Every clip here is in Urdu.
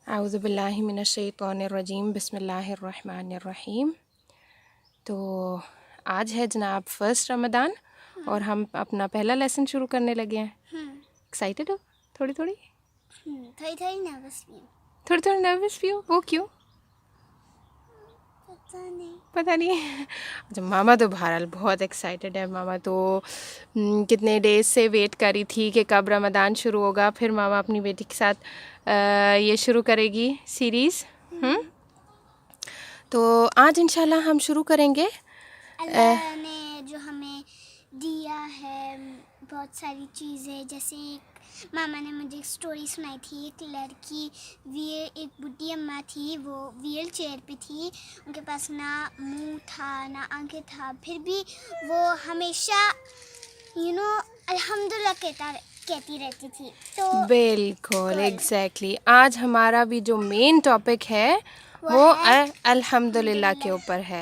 اعوذ باللہ من الشیطان الرجیم بسم اللہ الرحمن الرحیم۔ تو آج ہے جناب فرسٹ رمضان اور ہم اپنا پہلا لیسن شروع کرنے لگے ہیں۔ ایکسائٹیڈ ہو؟ تھوڑی تھوڑی نروس بھی ہو؟ وہ کیوں؟ پتہ نہیں۔ اچھا، ماما تو بہرحال بہت ایکسائٹیڈ ہے۔ ماما تو کتنے ڈیز سے ویٹ کری تھی کہ کب رمضان شروع ہوگا، پھر ماما اپنی بیٹی کے ساتھ یہ شروع کرے گی سیریز۔ تو آج انشاءاللہ ہم شروع کریں گے۔ اللہ نے جو ہمیں دیا ہے بہت ساری چیزیں، جیسے ماما نے مجھے ایک سٹوری سنائی تھی، ایک لڑکی ایک بڈھی اماں تھی، وہ ویل چیئر پہ تھی، ان کے پاس نہ منہ تھا نہ آنکھیں تھا، پھر بھی وہ ہمیشہ الحمدللہ کہتی رہتی تھی۔ تو بالکل ایگزیکٹلی آج ہمارا بھی جو مین ٹاپک ہے وہ الحمدللہ کے اوپر ہے۔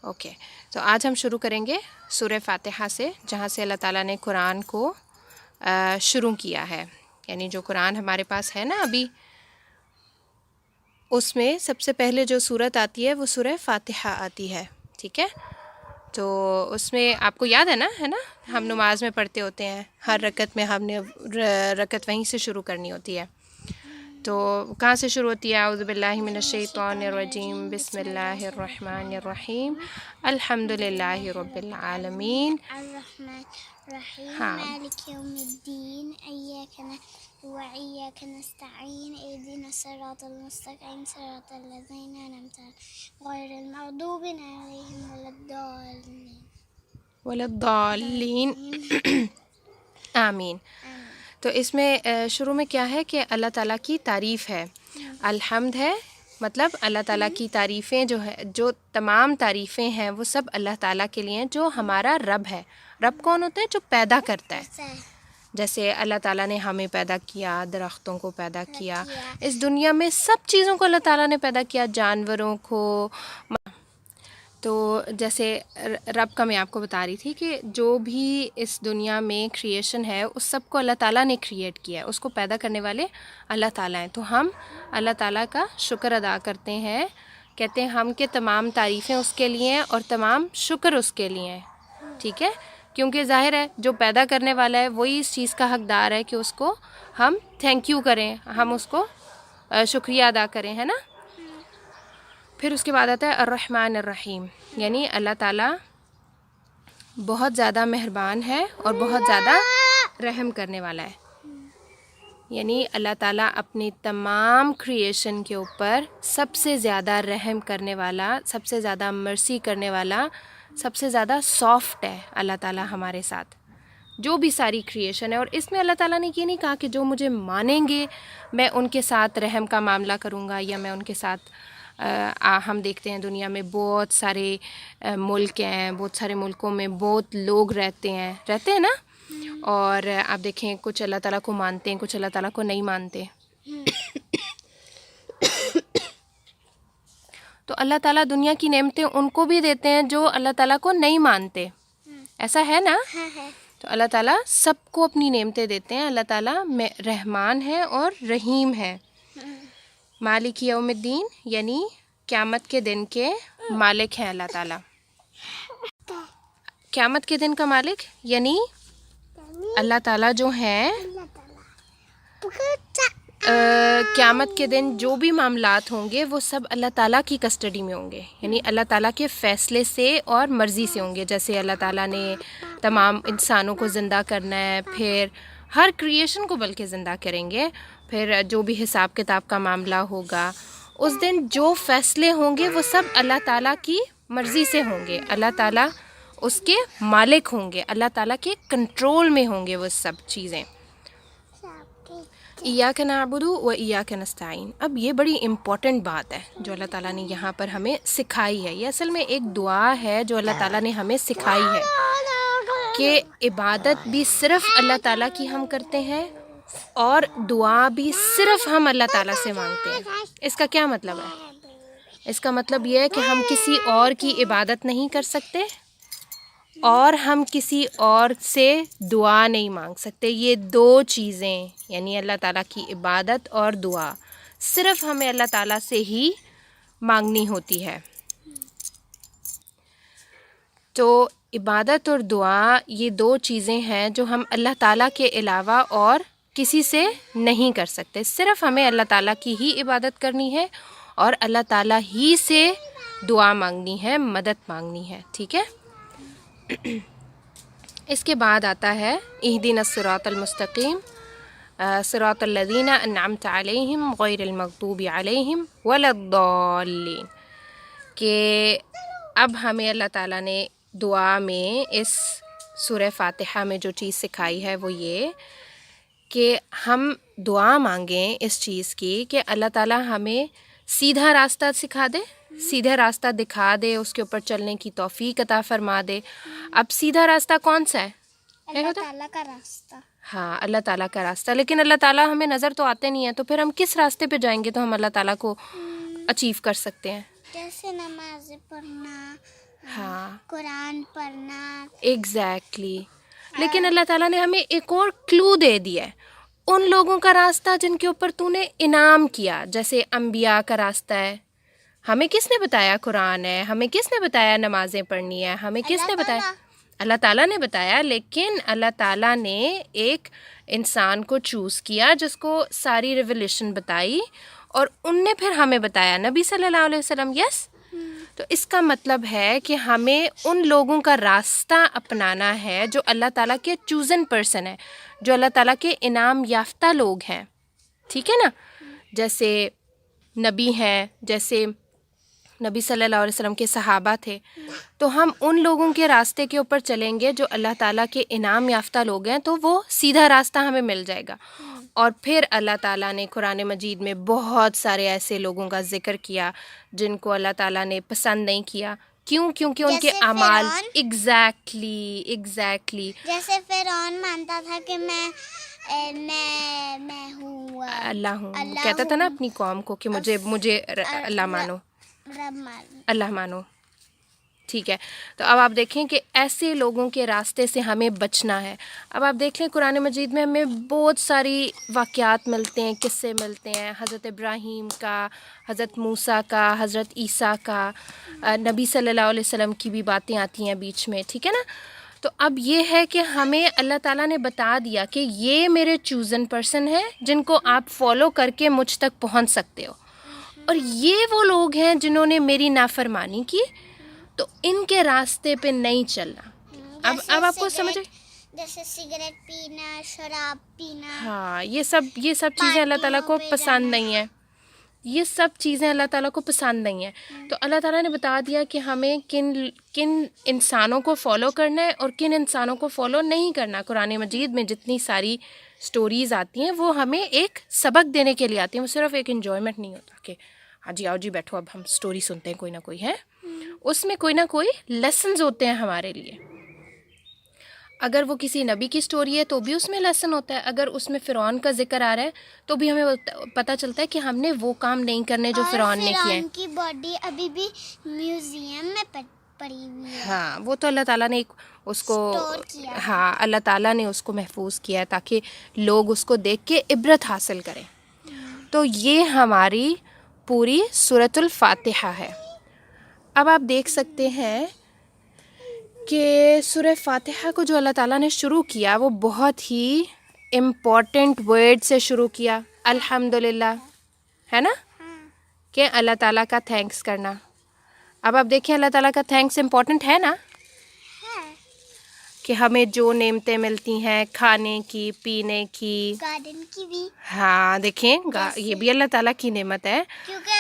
اوکے، تو آج ہم شروع کریں گے سورہ فاتحہ سے، جہاں سے اللہ تعالیٰ نے قرآن کو شروع کیا ہے۔ یعنی جو قرآن ہمارے پاس ہے نا ابھی، اس میں سب سے پہلے جو سورت آتی ہے وہ سورہ فاتحہ آتی ہے، ٹھیک ہے؟ تو اس میں آپ کو یاد ہے نا ہم نماز میں پڑھتے ہوتے ہیں، ہر رکعت میں ہم نے رکعت وہیں سے شروع کرنی ہوتی ہے۔ تو کہاں سے شروع ہوتی ہے؟ اعوذ باللہ من الشیطان الرجیم بسم اللہ الرحمن الرحیم الحمدللہ رب العالمین الرحمن الرحیم ہاں، مالک یوم الدین ایاک نعبد و ایاک نستعین اہدنا الصراط المستقیم صراط الذین انعمت علیہم غیر المغضوب علیہم ولا الضالین وللضالین آمین۔ تو اس میں شروع میں کیا ہے کہ اللہ تعالیٰ کی تعریف ہے۔ الحمد ہے، مطلب اللہ تعالیٰ کی تعریفیں جو تمام تعریفیں ہیں وہ سب اللہ تعالیٰ کے لیے ہیں، جو ہمارا رب ہے۔ رب کون ہوتا ہے؟ جو پیدا کرتا ہے۔ جیسے اللہ تعالیٰ نے ہمیں پیدا کیا، درختوں کو پیدا کیا، اس دنیا میں سب چیزوں کو اللہ تعالیٰ نے پیدا کیا، جانوروں کو۔ تو جیسے رب کا میں آپ کو بتا رہی تھی کہ جو بھی اس دنیا میں کریشن ہے اس سب کو اللہ تعالیٰ نے کریٹ کیا ہے، اس کو پیدا کرنے والے اللہ تعالیٰ ہیں۔ تو ہم اللہ تعالیٰ کا شکر ادا کرتے ہیں، کہتے ہیں ہم کہ تمام تعریفیں اس کے لیے ہیں اور تمام شکر اس کے لیے ہیں، ٹھیک ہے؟ کیونکہ ظاہر ہے جو پیدا کرنے والا ہے وہی اس چیز کا حقدار ہے کہ اس کو ہم تھینک یو کریں، ہم اس کو شکریہ ادا کریں، ہے نا؟ پھر اس کے بعد آتا ہے الرحمن الرحیم، یعنی اللہ تعالیٰ بہت زیادہ مہربان ہے اور بہت زیادہ رحم کرنے والا ہے۔ یعنی اللہ تعالیٰ اپنی تمام کریشن کے اوپر سب سے زیادہ رحم کرنے والا، سب سے زیادہ مرسی کرنے والا، سب سے زیادہ سافٹ ہے اللہ تعالیٰ ہمارے ساتھ، جو بھی ساری کریشن ہے۔ اور اس میں اللہ تعالیٰ نے یہ نہیں کہا کہ جو مجھے مانیں گے میں ان کے ساتھ رحم کا معاملہ کروں گا، یا میں ان کے ساتھ ہم دیکھتے ہیں دنیا میں بہت سارے ملک ہیں، بہت سارے ملکوں میں بہت لوگ رہتے ہیں نا، اور آپ دیکھیں کچھ اللہ تعالیٰ کو مانتے ہیں، کچھ اللہ تعالیٰ کو نہیں مانتے۔ تو اللہ تعالیٰ دنیا کی نعمتیں ان کو بھی دیتے ہیں جو اللہ تعالیٰ کو نہیں مانتے، ایسا ہے نا؟ تو اللہ تعالیٰ سب کو اپنی نعمتیں دیتے ہیں۔ اللہ تعالیٰ رحمان ہے اور رحیم ہے۔ مالک یوم الدین، یعنی قیامت کے دن کے مالک ہیں اللہ تعالیٰ۔ قیامت کے دن کا مالک یعنی اللہ تعالیٰ جو ہیں، قیامت کے دن جو بھی معاملات ہوں گے وہ سب اللہ تعالیٰ کی کسٹڈی میں ہوں گے، یعنی اللہ تعالیٰ کے فیصلے سے اور مرضی سے ہوں گے۔ جیسے اللہ تعالیٰ نے تمام انسانوں کو زندہ کرنا ہے، پھر ہر کریشن کو بلکہ زندہ کریں گے، پھر جو بھی حساب کتاب کا معاملہ ہوگا اس دن جو فیصلے ہوں گے وہ سب اللہ تعالیٰ کی مرضی سے ہوں گے، اللہ تعالیٰ اس کے مالک ہوں گے، اللہ تعالیٰ کے کنٹرول میں ہوں گے وہ سب چیزیں۔ ایاک نعبد و ایاک نستعین، اب یہ بڑی امپورٹنٹ بات ہے جو اللہ تعالیٰ نے یہاں پر ہمیں سکھائی ہے۔ یہ اصل میں ایک دعا ہے جو اللہ تعالیٰ نے ہمیں سکھائی ہے کہ عبادت بھی صرف اللہ تعالیٰ کی ہم کرتے ہیں اور دعا بھی صرف ہم اللہ تعالیٰ سے مانگتے ہیں۔ اس کا کیا مطلب ہے؟ اس کا مطلب یہ ہے کہ ہم کسی اور کی عبادت نہیں کر سکتے اور ہم کسی اور سے دعا نہیں مانگ سکتے۔ یہ دو چیزیں، یعنی اللہ تعالیٰ کی عبادت اور دعا، صرف ہمیں اللہ تعالیٰ سے ہی مانگنی ہوتی ہے. تو عبادت اور دعا یہ دو چیزیں ہیں جو ہم اللہ تعالیٰ کے علاوہ اور کسی سے نہیں کر سکتے. صرف ہمیں اللہ تعالیٰ کی ہی عبادت کرنی ہے اور اللہ تعالیٰ ہی سے دعا مانگنی ہے، مدد مانگنی ہے. ٹھیک ہے. اس کے بعد آتا ہے اہدنا الصراط المستقیم صراط الذین انعمت علیہم غیر المغضوب علیہم ولا الضالین. کہ اب ہمیں اللہ تعالیٰ نے دعا میں اس سورہ فاتحہ میں جو چیز سکھائی ہے وہ یہ کہ ہم دعا مانگیں اس چیز کی کہ اللہ تعالیٰ ہمیں سیدھا راستہ سکھا دے، سیدھا راستہ دکھا دے، اس کے اوپر چلنے کی توفیق عطا فرما دے. اب سیدھا راستہ کون سا ہے؟ اللہ تعالیٰ کا راستہ. ہاں، اللہ تعالیٰ کا راستہ. لیکن اللہ تعالیٰ ہمیں نظر تو آتے نہیں ہیں، تو پھر ہم کس راستے پہ جائیں گے تو ہم اللہ تعالیٰ کو اچیو کر سکتے ہیں؟ جیسے نماز پڑھنا، ہاں قرآن پڑھنا. ایگزیکٹلی. لیکن اللہ تعالیٰ نے ہمیں ایک اور کلو دے دیا ہے، ان لوگوں کا راستہ جن کے اوپر تو نے انعام کیا، جیسے انبیاء کا راستہ ہے. ہمیں کس نے بتایا قرآن ہے؟ ہمیں کس نے بتایا نمازیں پڑھنی ہے؟ ہمیں کس نے بتایا؟ اللہ تعالیٰ نے بتایا. لیکن اللہ تعالیٰ نے ایک انسان کو چوز کیا جس کو ساری ریولیوشن بتائی، اور ان نے پھر ہمیں بتایا، نبی صلی اللہ علیہ وسلم. یس. تو اس کا مطلب ہے کہ ہمیں ان لوگوں کا راستہ اپنانا ہے جو اللہ تعالیٰ کے چوزن پرسن ہے، جو اللہ تعالیٰ کے انعام یافتہ لوگ ہیں. ٹھیک ہے نا. جیسے نبی ہیں، جیسے نبی صلی اللہ علیہ وسلم کے صحابہ تھے. تو ہم ان لوگوں کے راستے کے اوپر چلیں گے جو اللہ تعالیٰ کے انعام یافتہ لوگ ہیں، تو وہ سیدھا راستہ ہمیں مل جائے گا. اور پھر اللہ تعالیٰ نے قرآن مجید میں بہت سارے ایسے لوگوں کا ذکر کیا جن کو اللہ تعالیٰ نے پسند نہیں کیا. کیوں؟ کیونکہ ان کے اعمال. ایگزیکٹلی. جیسے فرعون مانتا تھا کہ میں ہوں اللہ ہوں. کہتا تھا نا اپنی قوم کو کہ مجھے اللہ مانو، رب مان. اللہ مانو. ٹھیک ہے. تو اب آپ دیکھیں کہ ایسے لوگوں کے راستے سے ہمیں بچنا ہے. اب آپ دیکھ لیں قرآن مجید میں ہمیں بہت ساری واقعات ملتے ہیں، قصے ملتے ہیں، حضرت ابراہیم کا، حضرت موسیٰ کا، حضرت عیسیٰ کا، نبی صلی اللہ علیہ وسلم کی بھی باتیں آتی ہیں بیچ میں. ٹھیک ہے نا. تو اب یہ ہے کہ ہمیں اللہ تعالیٰ نے بتا دیا کہ یہ میرے چوزن پرسن ہیں جن کو آپ فالو کر کے مجھ تک پہنچ سکتے ہو، اور یہ وہ لوگ ہیں جنہوں نے میری نافرمانی کی، تو ان کے راستے پہ نہیں چلنا. اب آپ کو سمجھ آئی؟ جیسے سگریٹ پینا، شراب پینا. ہاں، یہ سب چیزیں اللہ تعالیٰ کو پسند نہیں ہیں. یہ سب چیزیں اللہ تعالیٰ کو پسند نہیں ہیں. تو اللہ تعالیٰ نے بتا دیا کہ ہمیں کن انسانوں کو فالو کرنا ہے اور کن انسانوں کو فالو نہیں کرنا. قرآن مجید میں جتنی ساری سٹوریز آتی ہیں وہ ہمیں ایک سبق دینے کے لیے آتی ہیں. وہ صرف ایک انجوائمنٹ نہیں ہوتا کہ ہاں جی آؤ جی بیٹھو اب ہم سٹوری سنتے ہیں، کوئی نہ کوئی ہے. اس میں کوئی نہ کوئی لیسنز ہوتے ہیں ہمارے لیے. اگر وہ کسی نبی کی سٹوری ہے تو بھی اس میں لیسن ہوتا ہے. اگر اس میں فرعون کا ذکر آ رہا ہے تو بھی ہمیں پتہ چلتا ہے کہ ہم نے وہ کام نہیں کرنے جو فرعون نے کیے ہیں. فرعون کی باڈی ابھی بھی میوزیم میں پڑی ہوئی ہے. ہاں، وہ تو اللہ تعالیٰ نے اس کو، ہاں اللہ تعالیٰ نے اس کو محفوظ کیا ہے تاکہ لوگ اس کو دیکھ کے عبرت حاصل کریں. تو یہ ہماری پوری سورۃ الفاتحہ ہے. اب آپ دیکھ سکتے ہیں کہ سورہ فاتحہ کو جو اللہ تعالیٰ نے شروع کیا وہ بہت ہی امپورٹنٹ ورڈ سے شروع کیا. الحمدللہ، ہے نا، کہ اللہ تعالیٰ کا تھینکس کرنا. اب آپ دیکھیں اللہ تعالیٰ کا تھینکس امپورٹنٹ ہے نا، کہ ہمیں جو نعمتیں ملتی ہیں کھانے کی، پینے کی، گارڈن کی بھی. ہاں دیکھیں یہ بھی اللہ تعالیٰ کی نعمت ہے. کیونکہ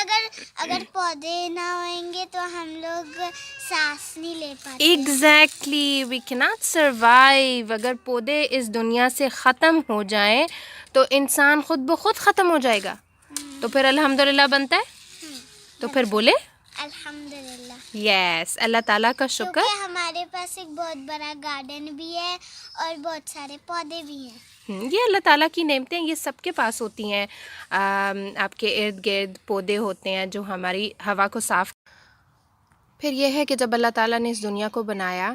اگر پودے نہ ہوئیں گے تو ہم لوگ سانس نہیں لے پاتے. ایگزیکٹلی، وی کی ناٹ سروائیو. اگر پودے اس دنیا سے ختم ہو جائیں تو انسان خود بخود ختم ہو جائے گا. تو پھر الحمدللہ بنتا ہے. تو پھر بولے الحمدللہ. یس، اللہ تعالیٰ کا شکر. کیونکہ ہمارے پاس ایک بہت بڑا گارڈن بھی ہے اور بہت سارے پودے بھی ہیں. یہ اللہ تعالیٰ کی نعمتیں یہ سب کے پاس ہوتی ہیں. آپ کے ارد گرد پودے ہوتے ہیں جو ہماری ہوا کو صاف. پھر یہ ہے کہ جب اللہ تعالیٰ نے اس دنیا کو بنایا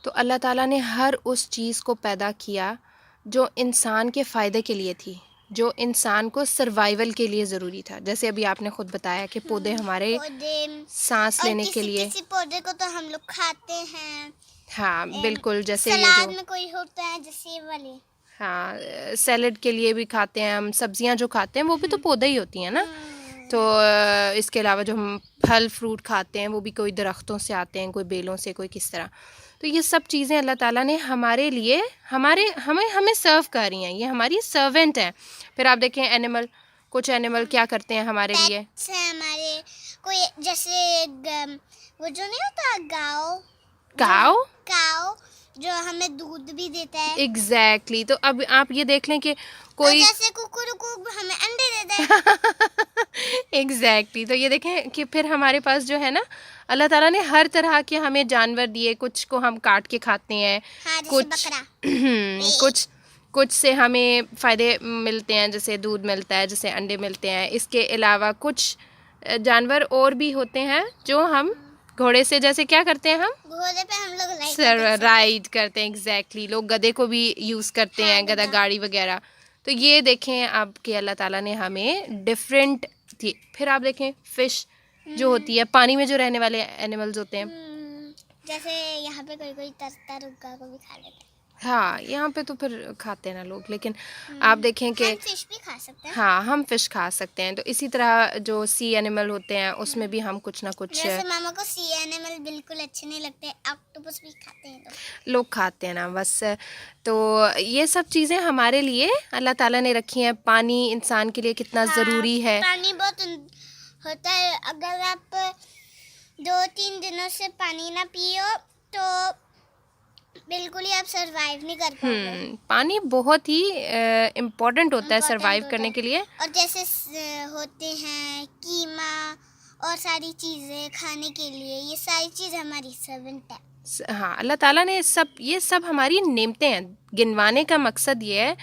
تو اللہ تعالیٰ نے ہر اس چیز کو پیدا کیا جو انسان کے فائدے کے لیے تھی. جو انسان کو سروائیول کے لیے ضروری تھا. جیسے ابھی آپ نے خود بتایا کہ پودے ہمارے پودے سانس لینے کے لیے. کسی پودے کو تو ہم لوگ کھاتے ہیں. ہاں بالکل, جیسے یہ سلاد جو میں کوئی ہوتا ہے جیسے یہ والے. ہاں سیلڈ کے لیے بھی کھاتے ہیں ہم. سبزیاں جو کھاتے ہیں وہ بھی تو پودے ہی ہوتی ہیں نا. تو اس کے علاوہ جو ہم پھل فروٹ کھاتے ہیں وہ بھی کوئی درختوں سے آتے ہیں, کوئی بیلوں سے, کوئی کس طرح. تو یہ سب چیزیں اللہ تعالیٰ نے ہمارے لیے ہمیں سرو کر رہی ہیں. یہ ہماری سرونٹ ہیں. پھر آپ دیکھیں اینیمل, کچھ اینیمل کیا کرتے ہیں ہمارے لیے. پیٹس ہیں ہمارے. کوئی جیسے وہ جو نہیں ہوتا کاؤ جو ہمیں دودھ بھی دیتا ہے. ایگزیکٹلی. تو اب آپ یہ دیکھ لیں کہ کوئی جیسے ککڑ ہمیں انڈے دیتا ہے. ایگزیکٹلی. تو یہ دیکھیں کہ پھر ہمارے پاس جو ہے نا اللہ تعالیٰ نے ہر طرح کے ہمیں جانور دیے. کچھ کو ہم کاٹ کے کھاتے ہیں, کچھ سے ہمیں فائدے ملتے ہیں, جیسے دودھ ملتا ہے, جیسے انڈے ملتے ہیں. اس کے علاوہ کچھ جانور اور بھی ہوتے ہیں جو ہم گھوڑے سے جیسے کیا کرتے ہیں, ہم گھوڑے پہ ہم لوگ رائڈ کرتے ہیں. ایگزیکٹلی. لوگ گدھے کو بھی یوز کرتے ہیں, گدھا گاڑی وغیرہ. تو یہ دیکھیں اب کہ اللہ تعالیٰ نے ہمیں ڈفرینٹ تھی. پھر آپ دیکھیں فش جو ہوتی ہے, پانی میں جو رہنے والے اینیملز ہوتے ہیں. جیسے یہاں پہ کوئی ترتا رکا کو بھی کھا لیتے ہیں. ہاں یہاں پہ تو پھر کھاتے ہیں نا لوگ, لیکن آپ دیکھیں کہ ہم فش بھی کھا سکتے ہیں. ہاں ہم فش کھا سکتے ہیں. تو اسی طرح جو سی اینیمل ہوتے ہیں اس میں بھی ہم کچھ نہ کچھ. جیسے ماما کو سی اینیمل بالکل اچھے نہیں لگتے, آکٹوپس بھی کھاتے ہیں لوگ کھاتے ہیں نا بس. تو یہ سب چیزیں ہمارے لیے اللہ تعالیٰ نے رکھی ہیں. پانی انسان کے لیے کتنا ضروری ہے. پانی بہت ہوتا ہے. اگر آپ 2-3 دنوں سے پانی نہ پیو تو بالکل ہی آپ سروائیو نہیں کر پاؤ. پانی بہت ہی امپورٹنٹ ہوتا ہے سروائیو کرنے کے لیے. اور جیسے ہوتے ہیں قیمہ اور ساری چیزیں کھانے کے لیے, یہ ساری چیز ہماری سرونٹ ہے. ہاں اللہ تعالیٰ نے یہ سب ہماری نعمتیں ہیں. گنوانے کا مقصد یہ ہے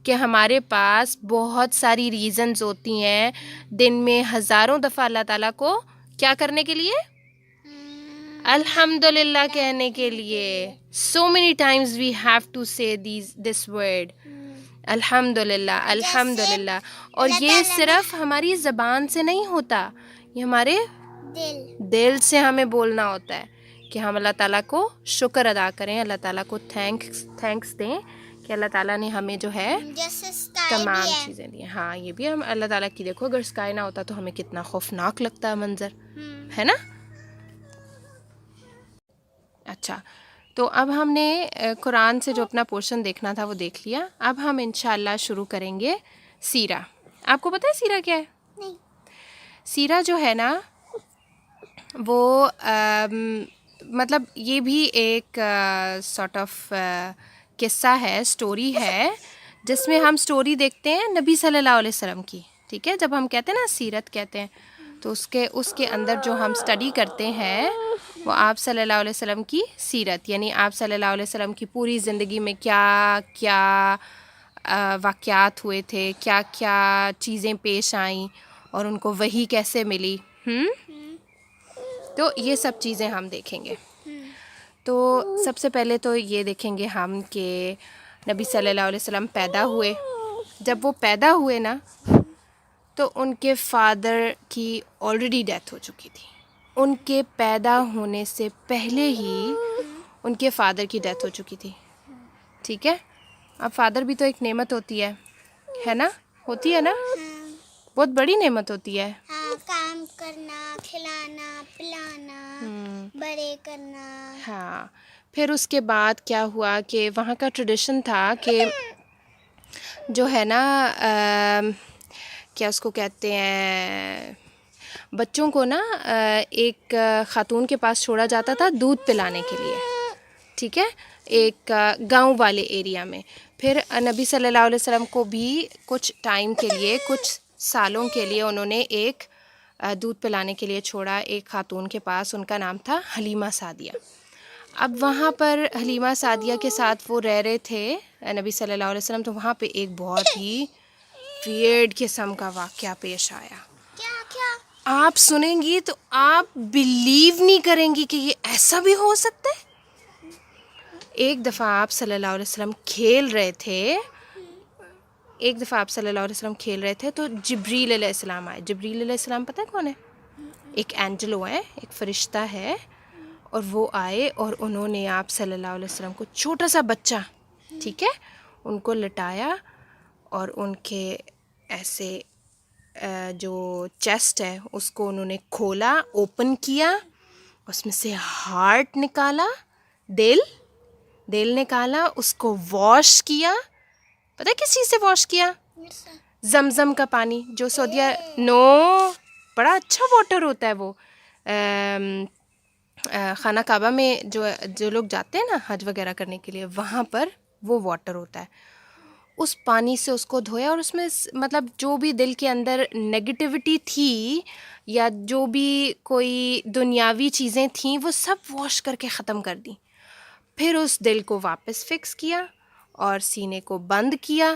کہ ہمارے پاس بہت ساری ریزنز ہوتی ہیں دن میں ہزاروں دفعہ اللہ تعالیٰ کو کیا کرنے کے لیے, الحمدللہ کہنے کے لیے. so many times we have to say this word الحمدللہ الحمدللہ. اور یہ صرف ہماری زبان سے نہیں ہوتا, یہ ہمارے دل سے ہمیں بولنا ہوتا ہے کہ ہم اللہ تعالیٰ کو شکر ادا کریں, اللہ تعالیٰ کو تھینکس دیں کہ اللہ تعالیٰ نے ہمیں جو ہے تمام چیزیں دی. ہاں یہ بھی ہم اللہ تعالیٰ کی. دیکھو اگر اسکائی نہ ہوتا تو ہمیں کتنا خوفناک لگتا ہے منظر, ہے نا. اچھا تو اب ہم نے قرآن سے جو اپنا پورشن دیکھنا تھا وہ دیکھ لیا. اب ہم انشاءاللہ شروع کریں گے سیرہ. آپ کو پتہ ہے سیرہ کیا ہے؟ نہیں. سیرہ جو ہے نا وہ مطلب یہ بھی ایک سارٹ آف قصہ ہے, اسٹوری ہے, جس میں ہم اسٹوری دیکھتے ہیں نبی صلی اللہ علیہ وسلم کی. ٹھیک ہے, جب ہم کہتے ہیں نا سیرت کہتے ہیں تو اس کے اندر جو ہم اسٹڈی کرتے ہیں وہ آپ صلی اللہ علیہ وسلم کی سیرت, یعنی آپ صلی اللہ علیہ وسلم کی پوری زندگی میں کیا کیا واقعات ہوئے تھے, کیا کیا چیزیں پیش آئیں اور ان کو وحی کیسے ملی. تو یہ سب چیزیں ہم دیکھیں گے. تو سب سے پہلے تو یہ دیکھیں گے ہم کہ نبی صلی اللہ علیہ وسلم پیدا ہوئے. جب وہ پیدا ہوئے نا تو ان کے فادر کی آلریڈی ڈیتھ ہو چکی تھی. ان کے پیدا ہونے سے پہلے ہی ان کے فادر کی ڈیتھ ہو چکی تھی. ٹھیک ہے, اب فادر بھی تو ایک نعمت ہوتی ہے نا, ہوتی ہے نا, بہت بڑی نعمت ہوتی ہے. کام کرنا, کھلانا پلانا, بڑے کرنا. ہاں پھر اس کے بعد کیا ہوا کہ وہاں کا ٹریڈیشن تھا کہ جو ہے نا کیا اس کو کہتے ہیں, بچوں کو نا ایک خاتون کے پاس چھوڑا جاتا تھا دودھ پلانے کے لیے. ٹھیک ہے, ایک گاؤں والے ایریا میں. پھر نبی صلی اللہ علیہ وسلم کو بھی کچھ ٹائم کے لیے, کچھ سالوں کے لیے انہوں نے ایک دودھ پلانے کے لیے چھوڑا ایک خاتون کے پاس. ان کا نام تھا حلیمہ سعدیہ. اب وہاں پر حلیمہ سعدیہ کے ساتھ وہ رہ رہے تھے نبی صلی اللہ علیہ وسلم. تو وہاں پہ ایک بہت ہی ویئرڈ قسم کا واقعہ پیش آیا. کیا آپ سنیں گی تو آپ بلیو نہیں کریں گی کہ یہ ایسا بھی ہو سکتا ہے. ایک دفعہ آپ صلی اللہ علیہ وسلم کھیل رہے تھے ایک دفعہ آپ صلی اللہ علیہ وسلم کھیل رہے تھے تو جبریل علیہ السلام آئے. جبریل علیہ السلام پتہ ہے کون ہے؟ ایک اینجلو ہے, ایک فرشتہ ہے, اور وہ آئے اور انہوں نے آپ صلی اللہ علیہ وسلم کو, چھوٹا سا بچہ, ٹھیک ہے, ان کو لٹایا اور ان کے ایسے جو چیسٹ ہے اس کو انہوں نے کھولا, اوپن کیا, اس میں سے ہارٹ نکالا, دل نکالا, اس کو واش کیا. پتہ ہے کس چیز سے واش کیا؟ زمزم کا پانی, جو سعودیہ بڑا اچھا واٹر ہوتا ہے وہ. خانہ کعبہ میں جو لوگ جاتے ہیں نا حج وغیرہ کرنے کے لیے, وہاں پر وہ واٹر ہوتا ہے. اس پانی سے اس کو دھویا اور اس میں مطلب جو بھی دل کے اندر نگیٹیوٹی تھی یا جو بھی کوئی دنیاوی چیزیں تھیں وہ سب واش کر کے ختم کر دیں. پھر اس دل کو واپس فکس کیا اور سینے کو بند کیا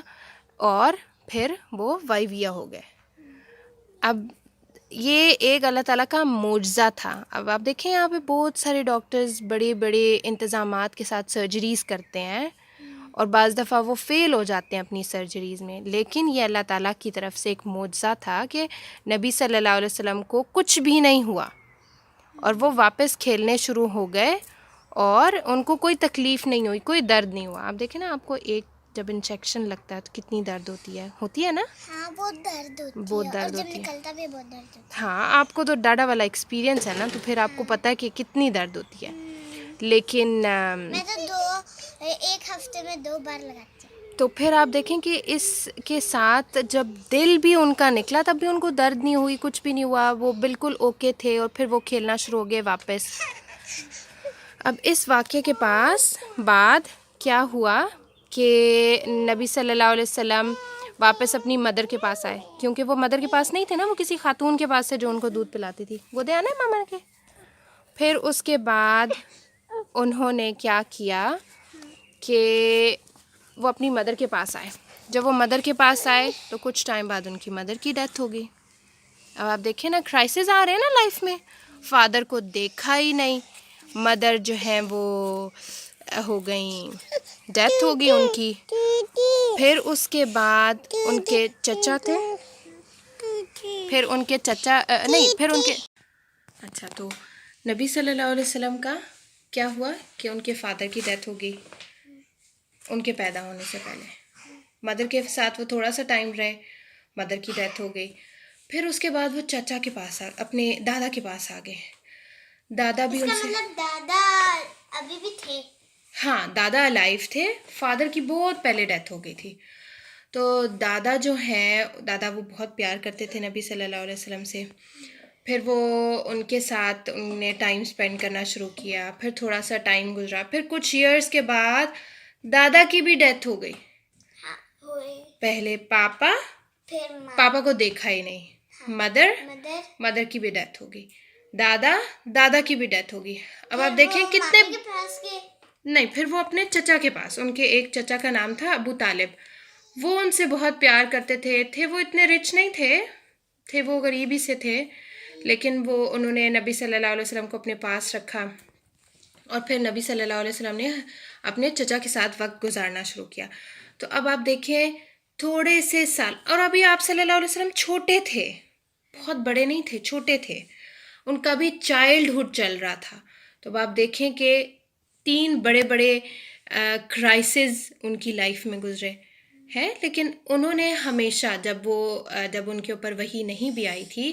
اور پھر وہ وائویا ہو گئے. اب یہ ایک اللہ تعالیٰ کا معجزہ تھا. اب آپ دیکھیں یہاں پہ بہت سارے ڈاکٹرز بڑے بڑے انتظامات کے ساتھ سرجریز کرتے ہیں اور بعض دفعہ وہ فیل ہو جاتے ہیں اپنی سرجریز میں, لیکن یہ اللہ تعالیٰ کی طرف سے ایک معجزہ تھا کہ نبی صلی اللہ علیہ وسلم کو کچھ بھی نہیں ہوا اور وہ واپس کھیلنے شروع ہو گئے اور ان کو کوئی تکلیف نہیں ہوئی, کوئی درد نہیں ہوا. آپ دیکھیں نا, آپ کو ایک جب انجیکشن لگتا ہے تو کتنی درد ہوتی ہے نا. ہاں بہت درد ہوتی ہے, بہت درد اور جب ہوتی ہے. نکلتا بھی بہت درد ہوتا ہاں, آپ کو تو ڈاڈا والا ایکسپیرینس ہے نا, تو پھر آپ کو پتہ ہے کہ کتنی درد ہوتی ہے. لیکن ہے. میں تو ایک ہفتے میں 2 بار لگاتی ہوں. تو پھر آپ دیکھیں کہ اس کے ساتھ جب دل بھی ان کا نکلا تب بھی ان کو درد نہیں ہوئی, کچھ بھی نہیں ہوا, وہ بالکل اوکے تھے اور پھر وہ کھیلنا شروع ہو گئے واپس. اب اس واقعے کے بعد کیا ہوا کہ نبی صلی اللہ علیہ وسلم واپس اپنی مدر کے پاس آئے, کیونکہ وہ مدر کے پاس نہیں تھے نا, وہ کسی خاتون کے پاس سے جو ان کو دودھ پلاتی تھی, وہ دے آنا ماما کے. پھر اس کے بعد انہوں نے کیا کیا کہ وہ اپنی مدر کے پاس آئے. جب وہ مدر کے پاس آئے تو کچھ ٹائم بعد ان کی مدر کی ڈیتھ ہو گئی. اب آپ دیکھیں نا, کرائسس آ رہے ہیں نا لائف میں. فادر کو دیکھا ہی نہیں, مدر جو ہیں وہ ہو گئیں, ڈیتھ ہو گئی ان کی. پھر اس کے بعد ان کے چچا تھے, پھر ان کے اچھا, تو نبی صلی اللہ علیہ وسلم کا کیا ہوا کہ ان کے فادر کی ڈیتھ ہو گئی ان کے پیدا ہونے سے پہلے. مدر کے ساتھ وہ تھوڑا سا ٹائم رہے, مدر کی ڈیتھ ہو گئی. پھر اس کے بعد وہ چچا کے پاس اپنے دادا کے پاس آ گئے. دادا بھی ان سے, مطلب دادا ابھی بھی تھے؟ ہاں, دادا الائیو تھے, فادر کی بہت پہلے ڈیتھ ہو گئی تھی. تو دادا جو ہیں, دادا وہ بہت پیار کرتے تھے نبی صلی اللہ علیہ وسلم سے. پھر وہ ان کے ساتھ ان نے ٹائم اسپینڈ کرنا شروع کیا. پھر تھوڑا سا ٹائم گزرا, پھر کچھ ایئرس کے بعد دادا کی بھی ڈیتھ ہو گئی. پہلے پاپا کو دیکھا ہی نہیں, مدر کی بھی ڈیتھ ہو گئی, دادا کی بھی ڈیتھ ہو گئی. اب آپ دیکھیں کتنے, نہیں, پھر وہ اپنے چچا کے پاس, ان کے ایک چچا کا نام تھا ابو طالب, وہ ان سے بہت پیار کرتے تھے. وہ اتنے رچ نہیں تھے, وہ غریبی سے تھے, لیکن انہوں نے نبی صلی اللہ علیہ وسلم کو اپنے پاس رکھا اور پھر نبی صلی اللہ علیہ وسلم نے اپنے چچا کے ساتھ وقت گزارنا شروع کیا. تو اب آپ دیکھیں تھوڑے سے سال, اور ابھی آپ صلی اللہ علیہ وسلم چھوٹے تھے, بہت بڑے نہیں تھے, چھوٹے تھے, ان کا بھی چائلڈہڈ چل رہا تھا. تو اب آپ دیکھیں کہ 3 بڑے کرائسز ان کی لائف میں گزرے ہیں, لیکن انہوں نے ہمیشہ جب ان کے اوپر وحی نہیں بھی آئی تھی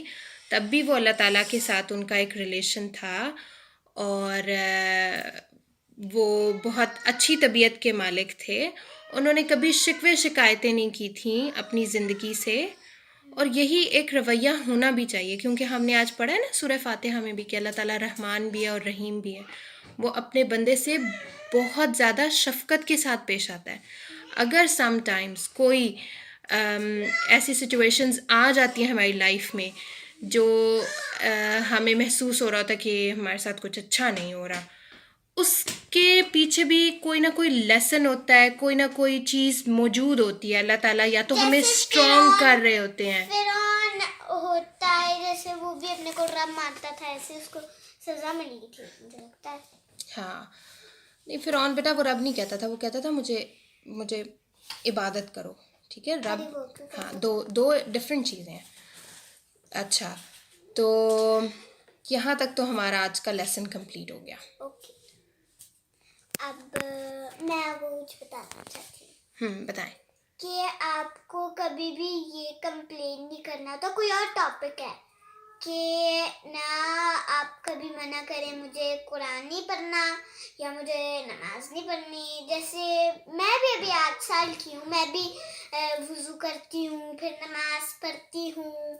تب بھی وہ اللہ تعالیٰ کے ساتھ ان کا ایک ریلیشن تھا, اور وہ بہت اچھی طبیعت کے مالک تھے. انہوں نے کبھی شکایتیں نہیں کی تھیں اپنی زندگی سے, اور یہی ایک رویہ ہونا بھی چاہیے, کیونکہ ہم نے آج پڑھا ہے نا سورہ فاتحہ میں بھی کہ اللہ تعالیٰ رحمان بھی ہے اور رحیم بھی ہے. وہ اپنے بندے سے بہت زیادہ شفقت کے ساتھ پیش آتا ہے. اگر سم ٹائمز کوئی ایسی سچویشنز آ جاتی ہیں ہماری لائف میں جو ہمیں محسوس ہو رہا ہوتا ہے کہ ہمارے ساتھ کچھ اچھا نہیں ہو رہا, اس کے پیچھے بھی کوئی نہ کوئی لیسن ہوتا ہے, کوئی نہ کوئی چیز موجود ہوتی ہے. اللہ تعالیٰ یا تو ہمیں اسٹرانگ کر رہے ہوتے ہیں. فرعون ہوتا ہے جیسے وہ بھی اپنے کو رب مانتا تھا, ایسے اس کو سزا ملی تھی مجھے لگتا ہے. ہاں, نہیں, فرعون بیٹا وہ رب نہیں کہتا تھا, وہ کہتا تھا مجھے عبادت کرو, ٹھیک ہے. رب ابھی وہ تو ہاں دو ڈفرینٹ چیزیں ہیں. اچھا تو یہاں تک تو ہمارا آج کا لیسن کمپلیٹ ہو گیا. اوکے. اب میں وہ کچھ بتانا چاہتی ہوں بتائیں. کہ آپ کو کبھی بھی یہ کمپلین نہیں کرنا تھا. کوئی اور ٹاپک ہے کہ نہ آپ کبھی منع کریں مجھے قرآن نہیں پڑھنا یا مجھے نماز نہیں پڑھنی. جیسے میں بھی ابھی 8 سال کی ہوں, میں بھی وضو کرتی ہوں, پھر نماز پڑھتی ہوں,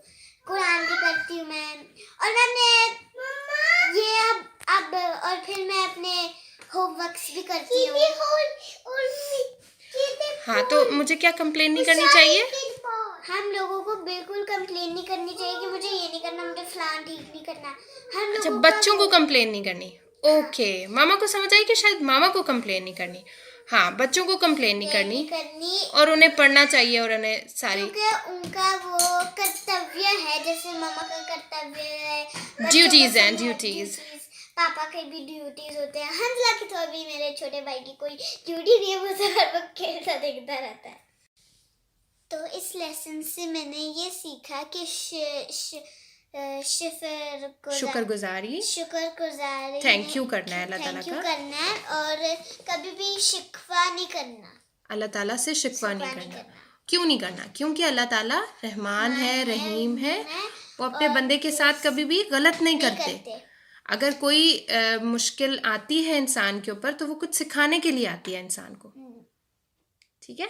قرآن بھی پڑھتی ہوں میں, اور میں اپنے یہ اب اور پھر میں اپنے ہوم ورکس بھی کرتی ہوں. ہاں تو مجھے کیا کمپلین نہیں کرنی چاہیے؟ ہم لوگوں کو بالکل کمپلین نہیں کرنی چاہیے کہ مجھے یہ نہیں کرنا, مجھے فلاں ٹھیک نہیں کرنا. ہم اچھا لوگوں بچوں کو کمپلین نہیں کرنی. اوکے ماما کو سمجھ آئی کہ شاید ماما کو کمپلین نہیں کرنی. ہاں بچوں کو کمپلین نہیں کرنی اور انہیں پڑھنا چاہیے اور انہیں ساری کیونکہ ان کا وہ کرتویہ ہے, جیسے ماما کا کرتویہ ہے, ڈیوٹیز ہیں ڈیوٹیز. پاپا کے بھی ڈیوٹیز ہوتے ہیں. حنزلہ کی تو ابھی میرے چھوٹے بھائی کی کوئی ڈیوٹی نہیں ہے, وہ تو ہر وقت کھیلتا دیکھتا رہتا ہے. تو اس لیسن سے میں نے یہ سیکھا کہ شکر گزاری تھینک یو کرنا ہے اللہ تعالیٰ کا, کرنا ہے, اور کبھی بھی شکوہ نہیں کرنا, اللہ تعالیٰ سے شکوہ نہیں کرنا. کیوں نہیں کرنا؟ کیونکہ اللہ تعالیٰ رحمان ہے, رحیم ہے, وہ اپنے بندے کے ساتھ کبھی بھی غلط نہیں کرتے. اگر کوئی مشکل آتی ہے انسان کے اوپر تو وہ کچھ سکھانے کے لیے آتی ہے انسان کو. ٹھیک ہے.